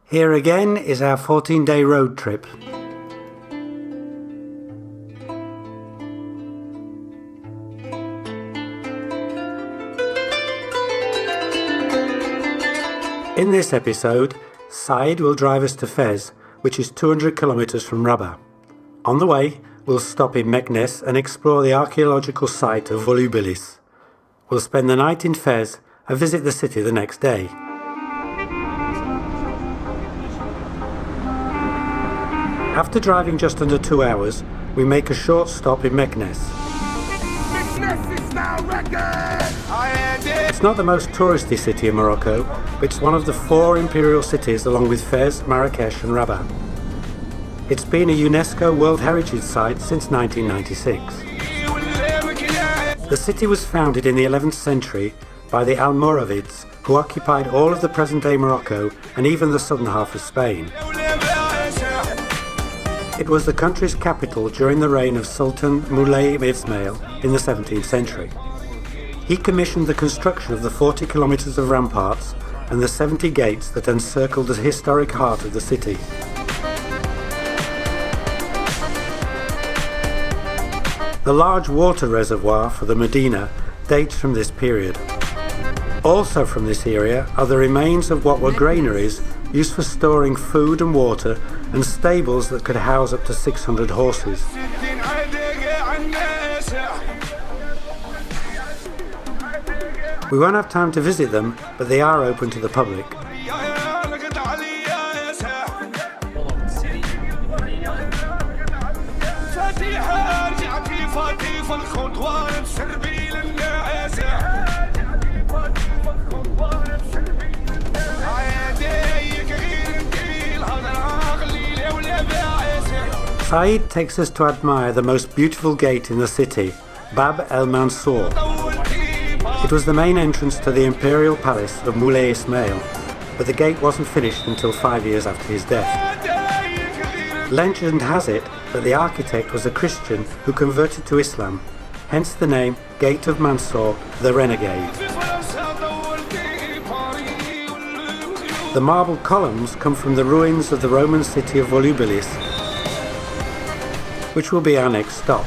Here again is our 14-day road trip. In this episode, Saïd will drive us to Fez, which is 200 kilometers from Rabat. On the way, we'll stop in Meknes and explore the archaeological site of Volubilis. We'll spend the night in Fez and visit the city the next day. After driving just under 2 hours, we make a short stop in Meknes. It's not the most touristy city in Morocco, but it's one of the 4 imperial cities along with Fez, Marrakesh and Rabat. It's been a UNESCO World Heritage Site since 1996. The city was founded in the 11th century by the Almoravids, who occupied all of the present-day Morocco and even the southern half of Spain. It was the country's capital during the reign of Sultan Moulay Ismail in the 17th century. He commissioned the construction of the 40 kilometers of ramparts and the 70 gates that encircled the historic heart of the city. The large water reservoir for the Medina dates from this period. Also from this area are the remains of what were granaries used for storing food and water, and stables that could house up to 600 horses. We won't have time to visit them, but they are open to the public. Saïd takes us to admire the most beautiful gate in the city, Bab el Mansour. It was the main entrance to the imperial palace of Moulay Ismail, but the gate wasn't finished until 5 years after his death. Legend has it that the architect was a Christian who converted to Islam, hence the name Gate of Mansour, the Renegade. The marble columns come from the ruins of the Roman city of Volubilis, which will be our next stop.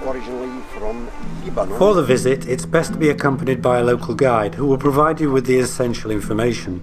Originally from Lebanon. For the visit, it's best to be accompanied by a local guide who will provide you with the essential information.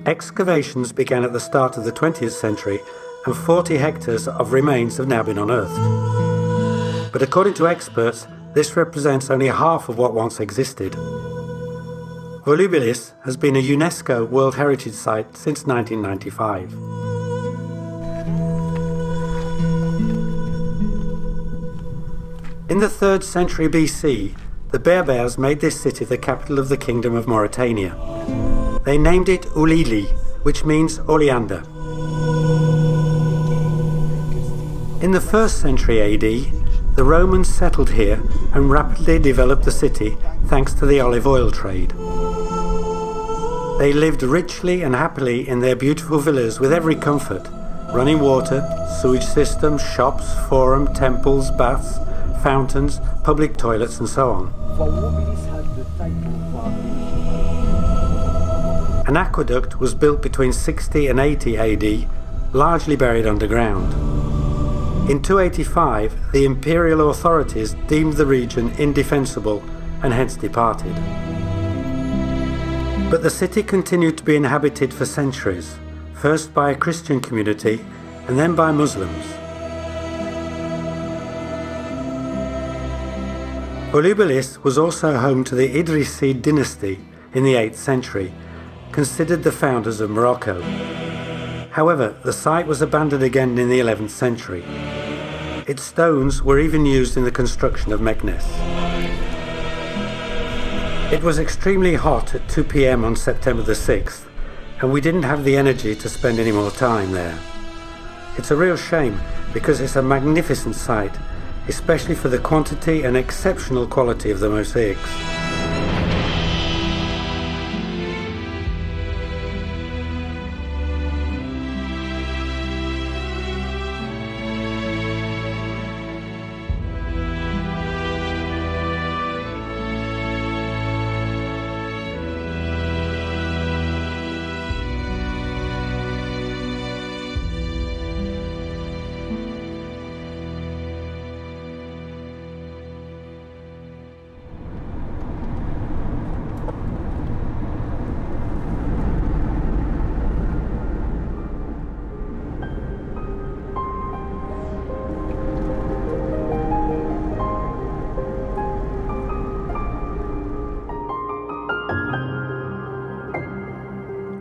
Excavations began at the start of the 20th century, and 40 hectares of remains have now been unearthed. But according to experts, this represents only half of what once existed. Volubilis has been a UNESCO World Heritage Site since 1995. In the 3rd century BC, the Berbers made this city the capital of the Kingdom of Mauritania. They named it Oulili, which means oleander. In the 1st century AD, the Romans settled here and rapidly developed the city thanks to the olive oil trade. They lived richly and happily in their beautiful villas with every comfort: running water, sewage systems, shops, forum, temples, baths, fountains, public toilets and so on. An aqueduct was built between 60 and 80 AD, largely buried underground. In 285, the imperial authorities deemed the region indefensible and hence departed. But the city continued to be inhabited for centuries, first by a Christian community and then by Muslims. Volubilis was also home to the Idrisid dynasty in the 8th century, considered the founders of Morocco. However, the site was abandoned again in the 11th century. Its stones were even used in the construction of Meknes. It was extremely hot at 2 p.m. on September the 6th, and we didn't have the energy to spend any more time there. It's a real shame because it's a magnificent site especially for the quantity and exceptional quality of the mosaics.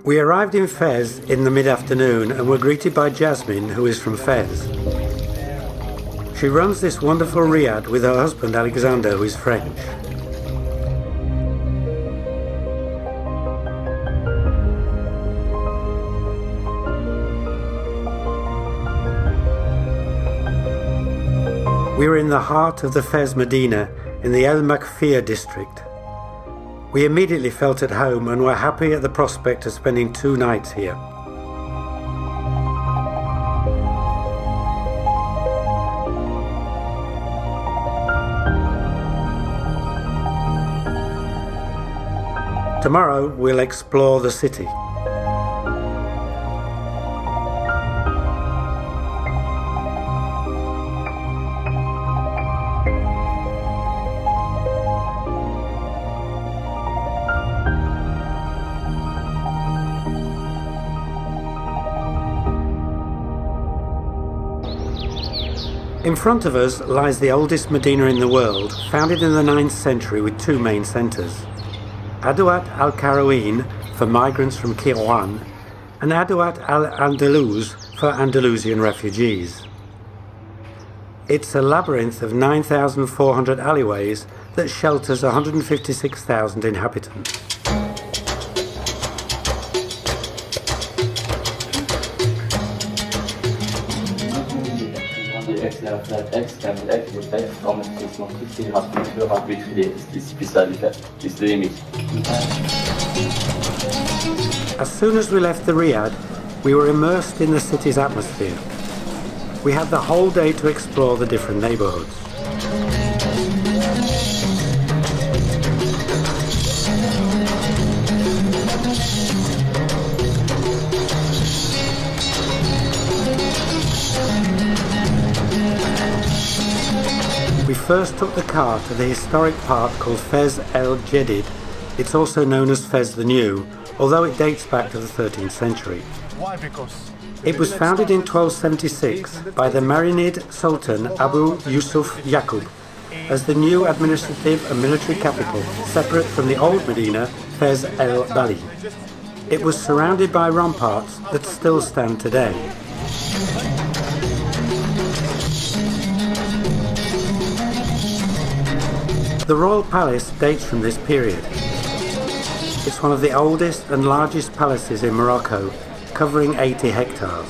We arrived in Fez in the mid-afternoon and were greeted by Jasmine, who is from Fez. She runs this wonderful riad with her husband Alexander, who is French. We were in the heart of the Fez Medina in the El Makfia district. We immediately felt at home and were happy at the prospect of spending 2 nights here. Tomorrow we'll explore the city. In front of us lies the oldest Medina in the world, founded in the 9th century with 2 main centres. Adouat al-Karawin for migrants from Kairouan and Adouat al-Andalus for Andalusian refugees. It's a labyrinth of 9,400 alleyways that shelters 156,000 inhabitants. As soon as we left the riad, we were immersed in the city's atmosphere. We had the whole day to explore the different neighbourhoods. We first took the car to the historic park called Fez El Jedid. It's also known as Fez the New, although it dates back to the 13th century. Why? Because it was founded in 1276 by the Marinid Sultan Abu Yusuf Yaqub as the new administrative and military capital, separate from the old Medina, Fez El Bali. It was surrounded by ramparts that still stand today. The royal palace dates from this period. It's one of the oldest and largest palaces in Morocco, covering 80 hectares.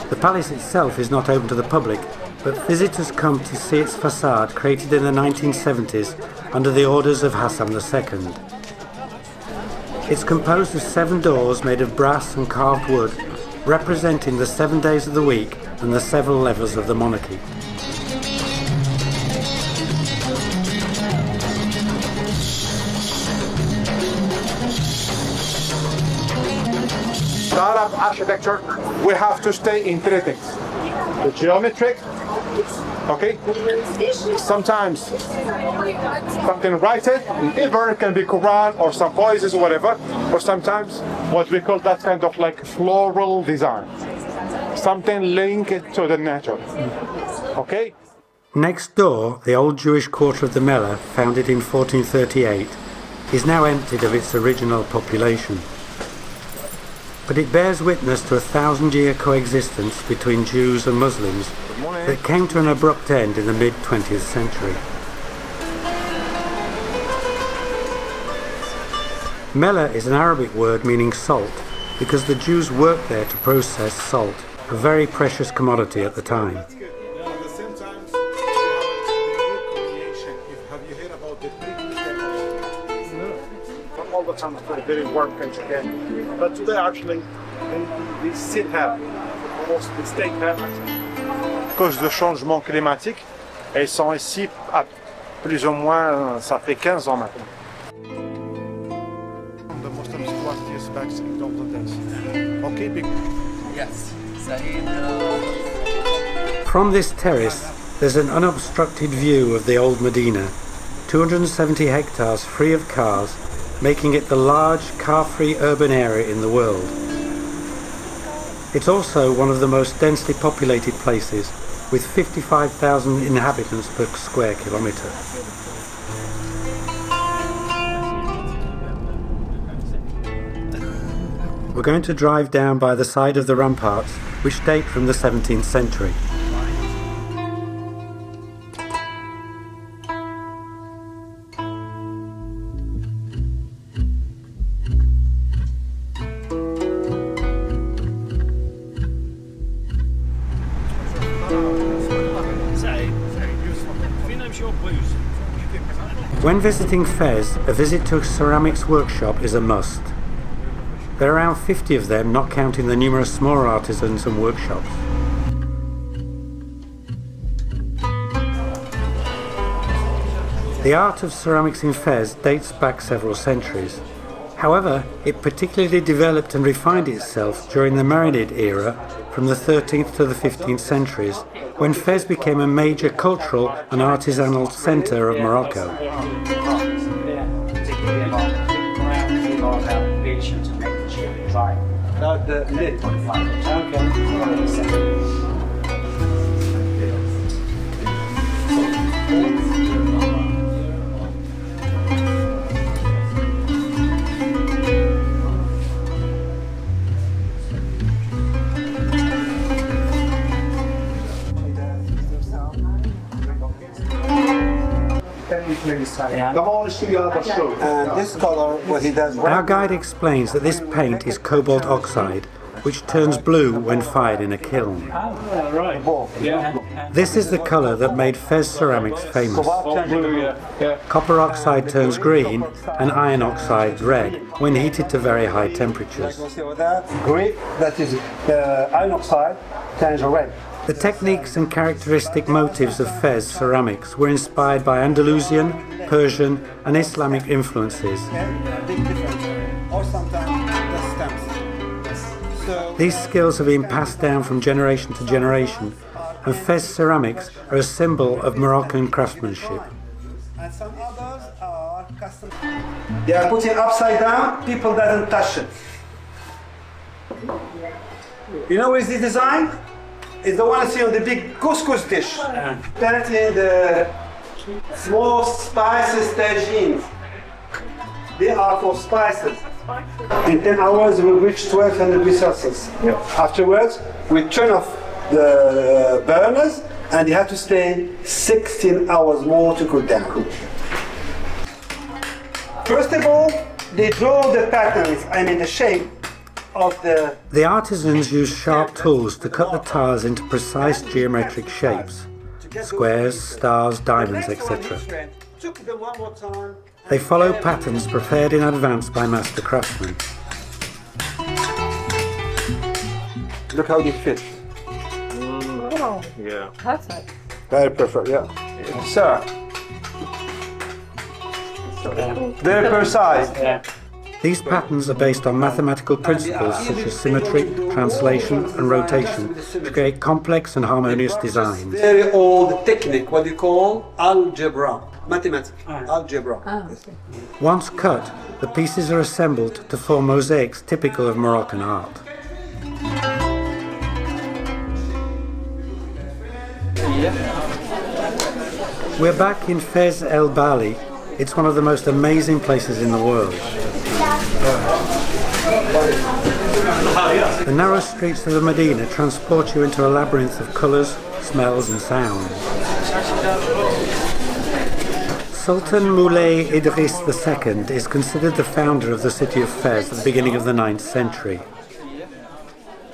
The palace itself is not open to the public, but visitors come to see its facade created in the 1970s under the orders of Hassan II. It's composed of 7 doors made of brass and carved wood, representing the 7 days of the week and the 7 levels of the monarchy. Arab architecture, we have to stay in 3 things. The geometric, okay? Sometimes something written, either it can be Quran or some voices or whatever, or sometimes what we call that kind of like floral design. Something linked to the nature, okay? Next door, the old Jewish quarter of the Mellah, founded in 1438, is now emptied of its original population. But it bears witness to a 1,000-year coexistence between Jews and Muslims that came to an abrupt end in the mid-20th century. Mellah is an Arabic word meaning salt because the Jews worked there to process salt, a very precious commodity at the time. All the time they work again. But today actually they still have almost the state have. À cause du changement climatique, elles sont ici à plus ou moins, ça fait 15 ans maintenant. The Muslims 20 years back in the days. Okay, big. Yes, Saïd. From this terrace, there's an unobstructed view of the old Medina, 270 hectares free of cars, making it the large car-free urban area in the world. It's also one of the most densely populated places, with 55,000 inhabitants per square kilometre. We're going to drive down by the side of the ramparts, which date from the 17th century. When visiting Fez, a visit to a ceramics workshop is a must. There are around 50 of them, not counting the numerous smaller artisans and workshops. The art of ceramics in Fez dates back several centuries. However, it particularly developed and refined itself during the Marinid era from the 13th to the 15th centuries, when Fez became a major cultural and artisanal centre of Morocco. And this color, what he does. Our guide explains that this paint is cobalt oxide, which turns blue when fired in a kiln. This is the colour that made Fez ceramics famous. Copper oxide turns green and iron oxide red when heated to very high temperatures. Green, that is iron oxide, turns red. The techniques and characteristic motifs of Fez ceramics were inspired by Andalusian, Persian and Islamic influences. These skills have been passed down from generation to generation, and Fez ceramics are a symbol of Moroccan craftsmanship. And some others are custom. They are putting upside down, people doesn't touch it. You know what is the design? It's the one you see on the big couscous dish. That in the small spices tagines. They are for spices. In 10 hours we reach 1200 degrees Celsius. Yep. Afterwards, we turn off the burners and you have to stay 16 hours more to cool down. First of all, they draw the patterns, the shape of the... The artisans use sharp tools to cut the tiles into precise geometric shapes. Squares, stars, diamonds, etc. They follow patterns prepared in advance by master craftsmen. Look how they fit. Oh, Yeah. perfect. Very perfect, yeah. So, very precise. These patterns are based on mathematical principles such as symmetry, translation and rotation to create complex and harmonious designs. Very old technique, what you call algebra. Mathematics. Algebra. Once cut, the pieces are assembled to form mosaics typical of Moroccan art. We're back in Fez El Bali. It's one of the most amazing places in the world. The narrow streets of the Medina transport you into a labyrinth of colours, smells and sounds. Sultan Moulay Idris II is considered the founder of the city of Fez at the beginning of the 9th century.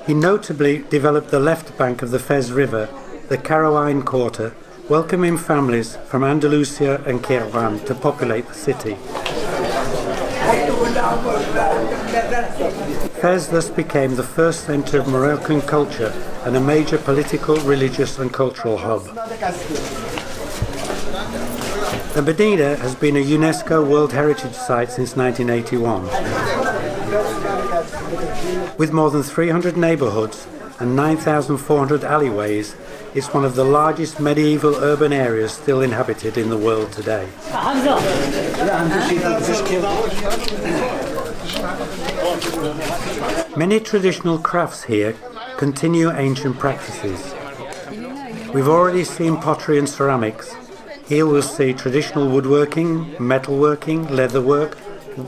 He notably developed the left bank of the Fez River, the Karaouin Quarter, welcoming families from Andalusia and Kairouan to populate the city. Fez thus became the first centre of Moroccan culture and a major political, religious and cultural hub. The Medina has been a UNESCO World Heritage Site since 1981. With more than 300 neighbourhoods and 9,400 alleyways, it's one of the largest medieval urban areas still inhabited in the world today. Many traditional crafts here continue ancient practices. We've already seen pottery and ceramics. Here we'll see traditional woodworking, metalworking, leatherwork,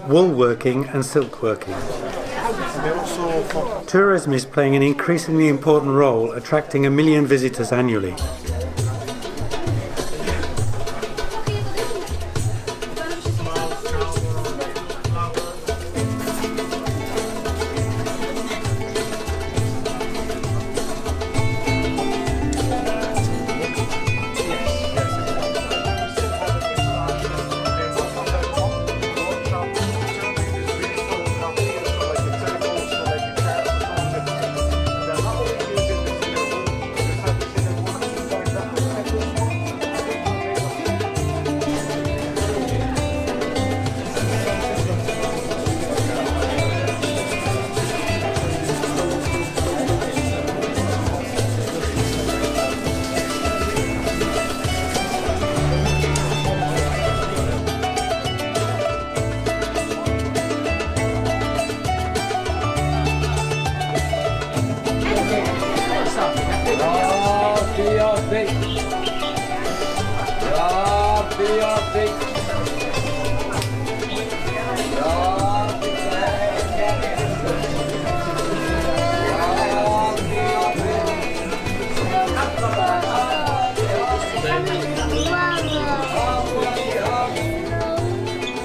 woolworking and silkworking. Tourism is playing an increasingly important role, attracting 1 million visitors annually.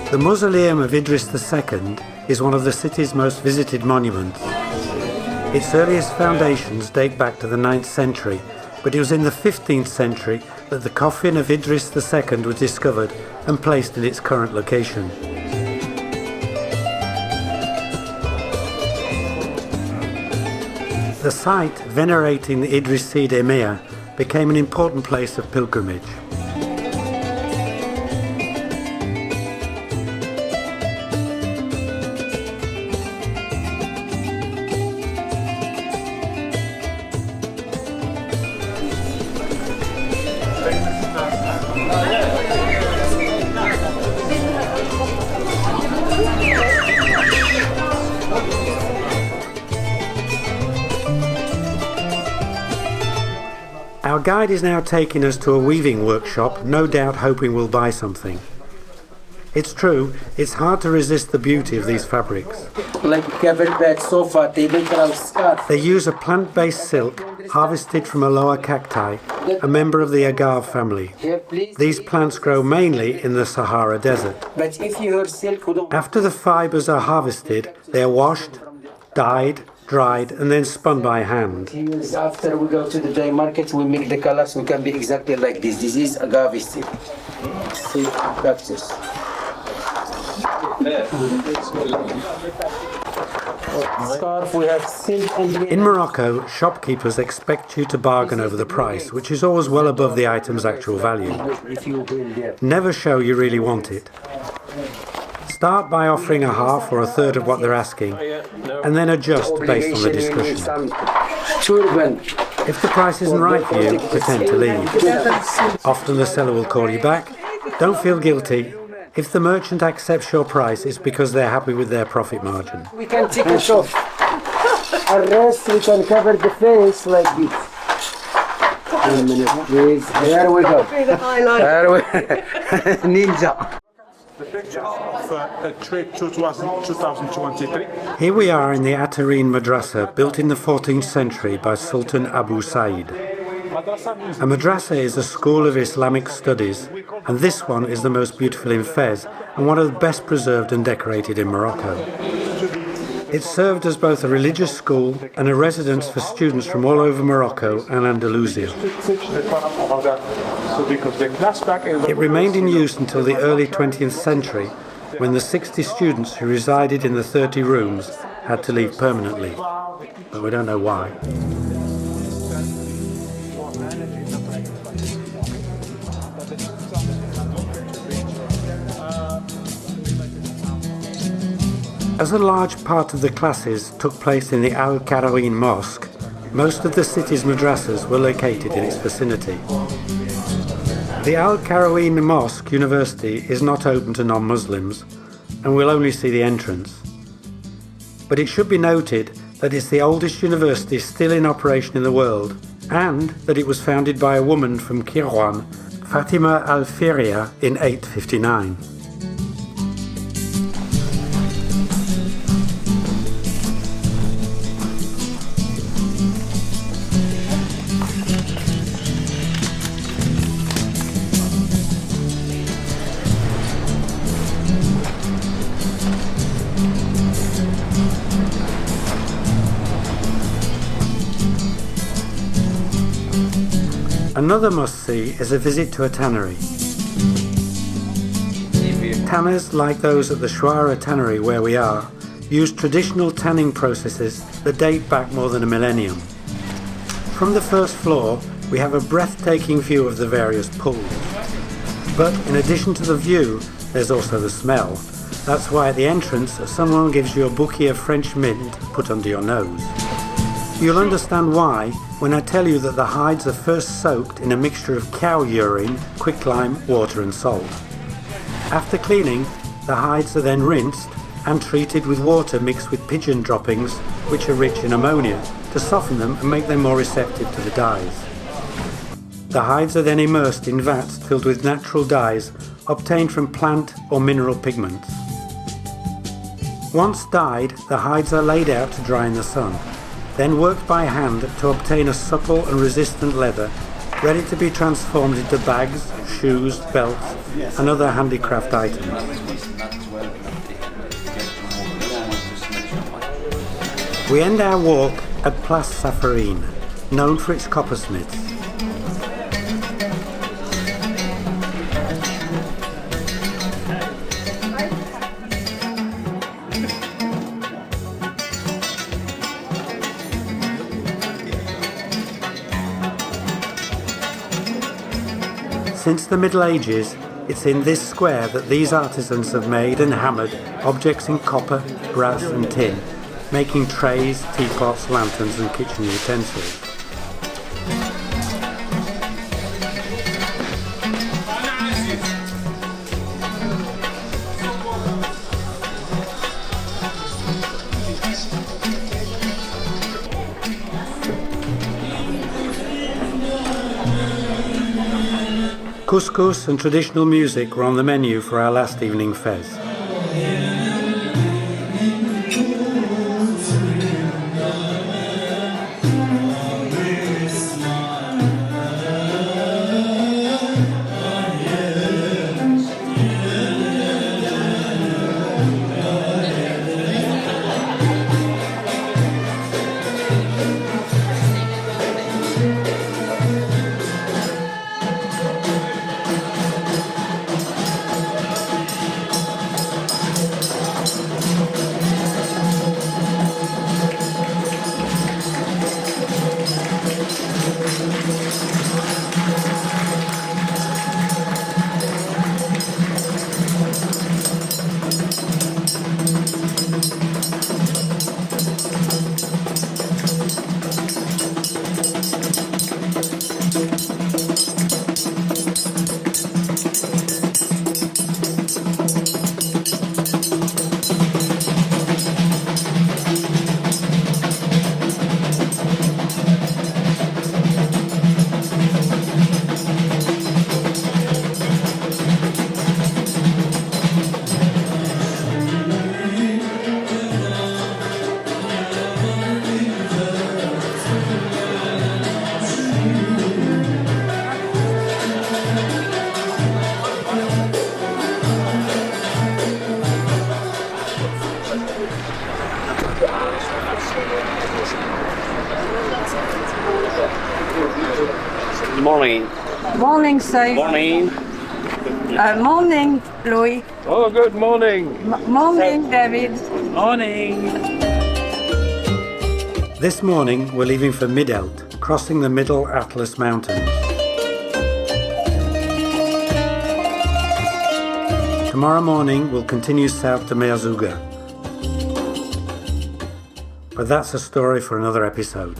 The mausoleum of Idris II is one of the city's most visited monuments. Its earliest foundations date back to the 9th century, but it was in the 15th century that the coffin of Idris II was discovered and placed in its current location. The site venerating the Idrisid Emir became an important place of pilgrimage. Our guide is now taking us to a weaving workshop, no doubt hoping we'll buy something. It's true, it's hard to resist the beauty of these fabrics. Like covered bed, sofa, tablecloth, scarf. They use a plant-based silk harvested from a lower cacti, a member of the agave family. These plants grow mainly in the Sahara Desert. But if you hear silk, After the fibres are harvested, they are washed, dyed, dried and then spun by hand. after we go to the dye market, we make the colors, we can be exactly like this. This is agave silk. See, practice. Scarf, we have silk and In Morocco, shopkeepers expect you to bargain over the price, which is always well above the item's actual value. if you bring there. Never show you really want it. Start by offering a half or a third of what they're asking, and then adjust based on the discussion. Turban. If the price isn't right for you, pretend to leave. Often the seller will call you back. Don't feel guilty. If the merchant accepts your price, it's because they're happy with their profit margin. We can take it off. And rest, we can cover the face like this. 1 minute, please. Here we go. Here we Ninja. The picture of a trip to 2023. Here we are in the Atarin Madrasa, built in the 14th century by Sultan Abu Saïd. A madrasa is a school of Islamic studies, and this one is the most beautiful in Fez and one of the best preserved and decorated in Morocco. It served as both a religious school and a residence for students from all over Morocco and Andalusia. It remained in use until the early 20th century, when the 60 students who resided in the 30 rooms had to leave permanently. But we don't know why. As a large part of the classes took place in the Al-Karawin Mosque, most of the city's madrasas were located in its vicinity. The Al-Karawin Mosque University is not open to non-Muslims and will only see the entrance. But it should be noted that it's the oldest university still in operation in the world and that it was founded by a woman from Kairouan, Fatima al-Firia, in 859. Another must-see is a visit to a tannery. Tanners, like those at the Chouara tannery where we are, use traditional tanning processes that date back more than a millennium. From the first floor, we have a breathtaking view of the various pools. But in addition to the view, there's also the smell. That's why at the entrance, someone gives you a bouquet of French mint put under your nose. You'll understand why when I tell you that the hides are first soaked in a mixture of cow urine, quicklime, water and salt. After cleaning, the hides are then rinsed and treated with water mixed with pigeon droppings, which are rich in ammonia, to soften them and make them more receptive to the dyes. The hides are then immersed in vats filled with natural dyes obtained from plant or mineral pigments. Once dyed, the hides are laid out to dry in the sun, then worked by hand to obtain a supple and resistant leather ready to be transformed into bags, shoes, belts and other handicraft items. We end our walk at Place Safarine, known for its coppersmiths. Since the Middle Ages, it's in this square that these artisans have made and hammered objects in copper, brass and tin, making trays, teapots, lanterns and kitchen utensils. Couscous and traditional music were on the menu for our last evening fez. morning. Morning, Saïd. Morning. Morning, Louis. Oh, good morning. Morning, David. Morning. This morning we're leaving for Midelt, crossing the Middle Atlas Mountains. Tomorrow morning we'll continue south to Merzouga. But that's a story for another episode.